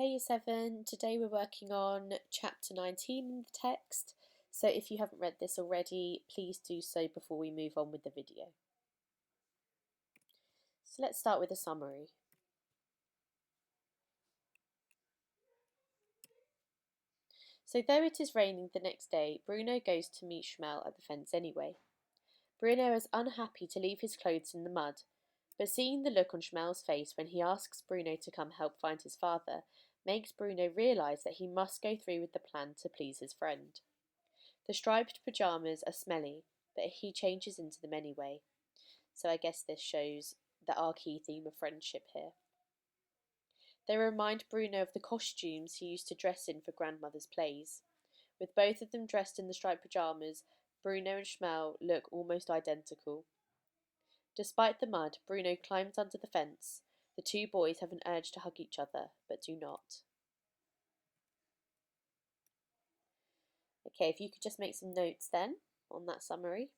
Hey Year 7, today we're working on chapter 19 in the text, so if you haven't read this already, please do so before we move on with the video. So let's start with a summary. So though it is raining the next day, Bruno goes to meet Schmel at the fence anyway. Bruno is unhappy to leave his clothes in the mud, but seeing the look on Schmel's face when he asks Bruno to come help find his father makes Bruno realise that he must go through with the plan to please his friend. The striped pyjamas are smelly, but he changes into them anyway. So I guess this shows our key theme of friendship here. They remind Bruno of the costumes he used to dress in for grandmother's plays. With both of them dressed in the striped pyjamas, Bruno and Schmel look almost identical. Despite the mud, Bruno climbs under the fence. The two boys have an urge to hug each other, but do not. Okay, if you could just make some notes then on that summary.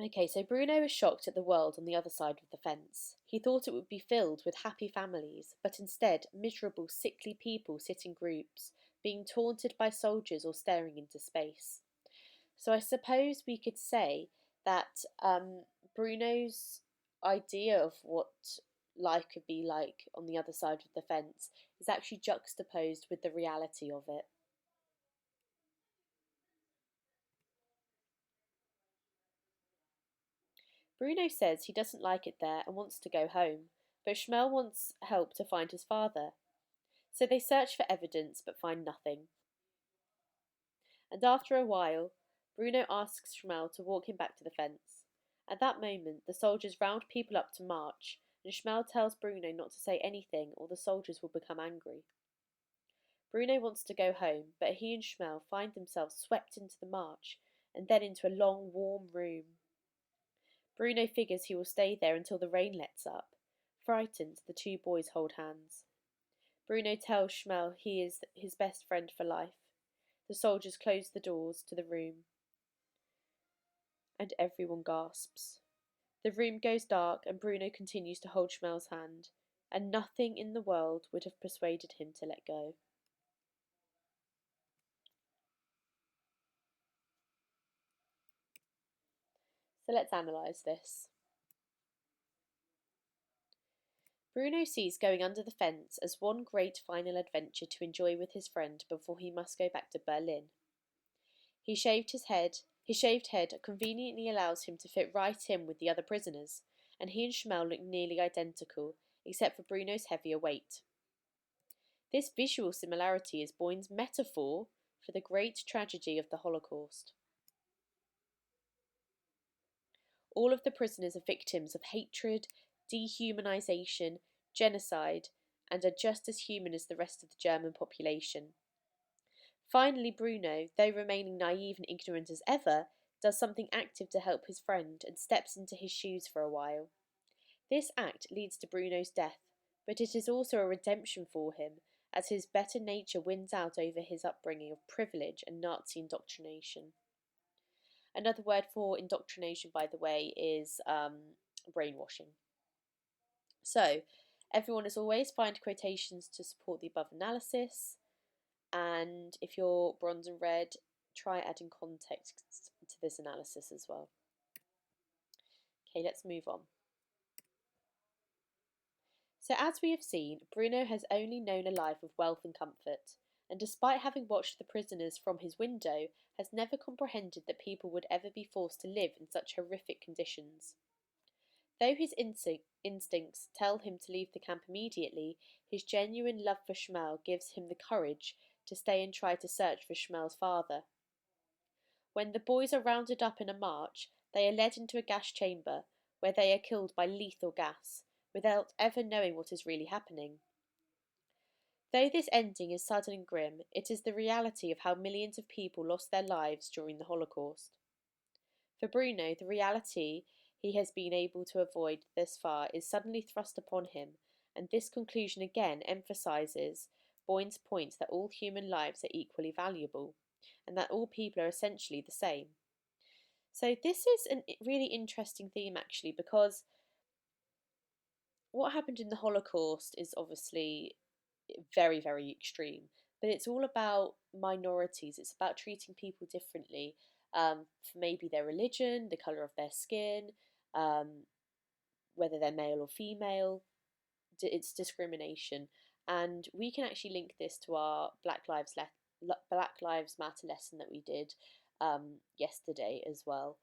Okay, so Bruno is shocked at the world on the other side of the fence. He thought it would be filled with happy families, but instead, miserable, sickly people sit in groups, being taunted by soldiers or staring into space. So I suppose we could say that Bruno's idea of what life could be like on the other side of the fence is actually juxtaposed with the reality of it. Bruno says he doesn't like it there and wants to go home, but Schmel wants help to find his father. So they search for evidence but find nothing. And after a while, Bruno asks Schmel to walk him back to the fence. At that moment, the soldiers round people up to march, and Schmel tells Bruno not to say anything or the soldiers will become angry. Bruno wants to go home, but he and Schmel find themselves swept into the march and then into a long, warm room. Bruno figures he will stay there until the rain lets up. Frightened, the two boys hold hands. Bruno tells Schmel he is his best friend for life. The soldiers close the doors to the room, and everyone gasps. The room goes dark, and Bruno continues to hold Schmel's hand, and nothing in the world would have persuaded him to let go. So let's analyse this. Bruno sees going under the fence as one great final adventure to enjoy with his friend before he must go back to Berlin. His shaved head conveniently allows him to fit right in with the other prisoners, and he and Schmel look nearly identical, except for Bruno's heavier weight. This visual similarity is Boyne's metaphor for the great tragedy of the Holocaust. All of the prisoners are victims of hatred, dehumanization, genocide, and are just as human as the rest of the German population. Finally, Bruno, though remaining naive and ignorant as ever, does something active to help his friend and steps into his shoes for a while. This act leads to Bruno's death, but it is also a redemption for him, as his better nature wins out over his upbringing of privilege and Nazi indoctrination. Another word for indoctrination, by the way, is brainwashing. So, everyone, as always, find quotations to support the above analysis. And if you're bronze and red, try adding context to this analysis as well. Okay, let's move on. So as we have seen, Bruno has only known a life of wealth and comfort, and despite having watched the prisoners from his window, has never comprehended that people would ever be forced to live in such horrific conditions. Though his instincts tell him to leave the camp immediately, his genuine love for Schmel gives him the courage to stay and try to search for Schmel's father. When the boys are rounded up in a march, they are led into a gas chamber, where they are killed by lethal gas, without ever knowing what is really happening. Though this ending is sudden and grim, it is the reality of how millions of people lost their lives during the Holocaust. For Bruno, the reality he has been able to avoid thus far is suddenly thrust upon him, and this conclusion again emphasises Boyne's point that all human lives are equally valuable. and that all people are essentially the same. So this is a really interesting theme actually, because what happened in the Holocaust is obviously very, very extreme, but it's all about minorities. It's about treating people differently, for maybe their religion, the colour of their skin, um, whether they're male or female. It's discrimination, and we can actually link this to our Black Lives Matter lesson that we did yesterday as well.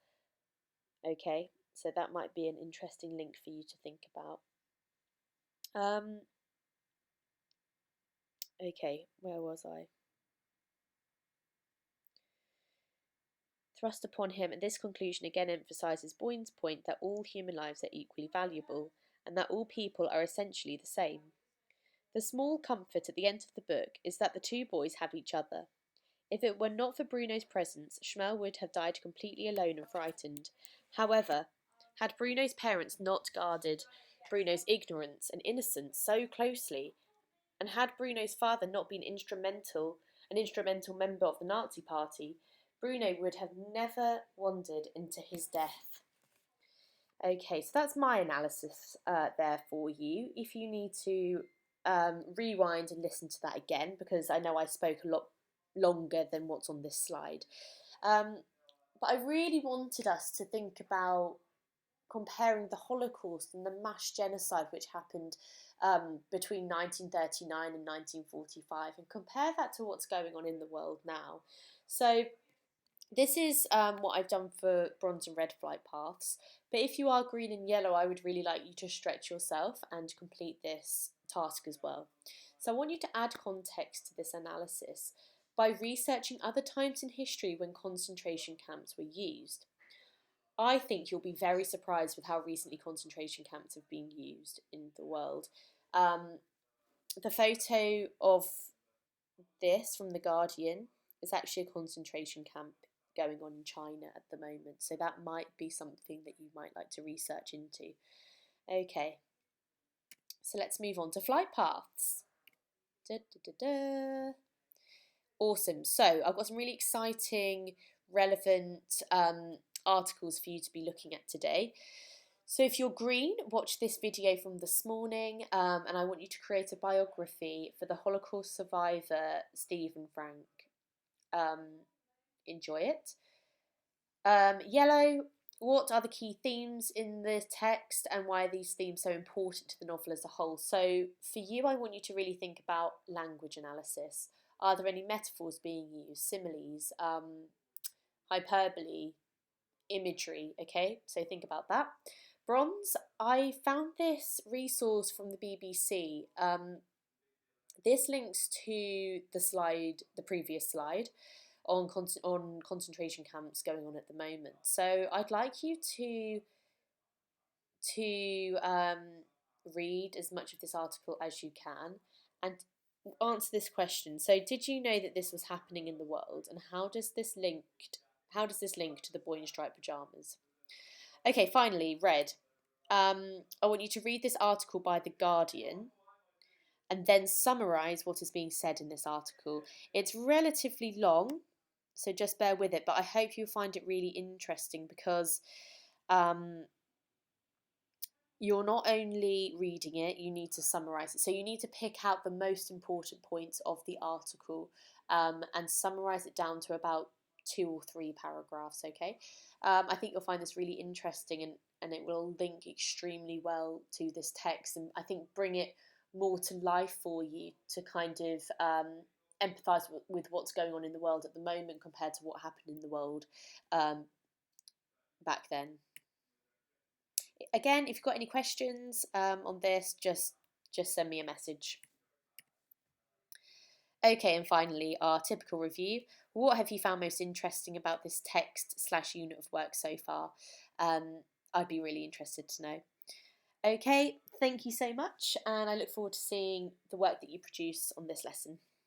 Okay, so that might be an interesting link for you to think about. Um, okay, where was I? Thrust upon him, and this conclusion again emphasises Boyne's point that all human lives are equally valuable, and that all people are essentially the same. The small comfort at the end of the book is that the two boys have each other. If it were not for Bruno's presence, Schmel would have died completely alone and frightened. However, had Bruno's parents not guarded Bruno's ignorance and innocence so closely, and had Bruno's father not been an instrumental member of the Nazi Party, Bruno would have never wandered into his death. Okay, so that's my analysis there for you. If you need to rewind and listen to that again, because I know I spoke a lot longer than what's on this slide. But I really wanted us to think about comparing the Holocaust and the mass genocide which happened between 1939 and 1945, and compare that to what's going on in the world now. So this is what I've done for bronze and red flight paths, but if you are green and yellow, I would really like you to stretch yourself and complete this task as well. So I want you to add context to this analysis by researching other times in history when concentration camps were used. I think you'll be very surprised with how recently concentration camps have been used in the world. The photo of this from The Guardian is actually a concentration camp going on in China at the moment, so that might be something that you might like to research into. Okay, so let's move on to flight paths. Da, da, da, da. Awesome. So I've got some really exciting, relevant articles for you to be looking at today. So if you're green, watch this video from this morning, and I want you to create a biography for the Holocaust survivor Stephen Frank. Enjoy it. Yellow, what are the key themes in the text and why are these themes so important to the novel as a whole? So for you, I want you to really think about language analysis. Are there any metaphors being used, similes, hyperbole, imagery? Okay, so think about that. Bronze, I found this resource from the BBC. This links to the previous slide, on concentration camps going on at the moment. So I'd like you to read as much of this article as you can and answer this question. So did you know that this was happening in the world, and how does this link to the boy in striped pajamas? Okay, finally, red. I want you to read this article by The Guardian and then summarise what is being said in this article. It's relatively long, so just bear with it, but I hope you'll find it really interesting because you're not only reading it, you need to summarise it. So you need to pick out the most important points of the article and summarise it down to about 2 or 3 paragraphs, okay? I think you'll find this really interesting, and it will link extremely well to this text, and I think bring it more to life for you to kind of empathise with what's going on in the world at the moment compared to what happened in the world back then. Again, if you've got any questions on this, just send me a message. Okay, and finally, our typical review. What have you found most interesting about this text/unit of work so far? I'd be really interested to know. Okay, thank you so much, and I look forward to seeing the work that you produce on this lesson.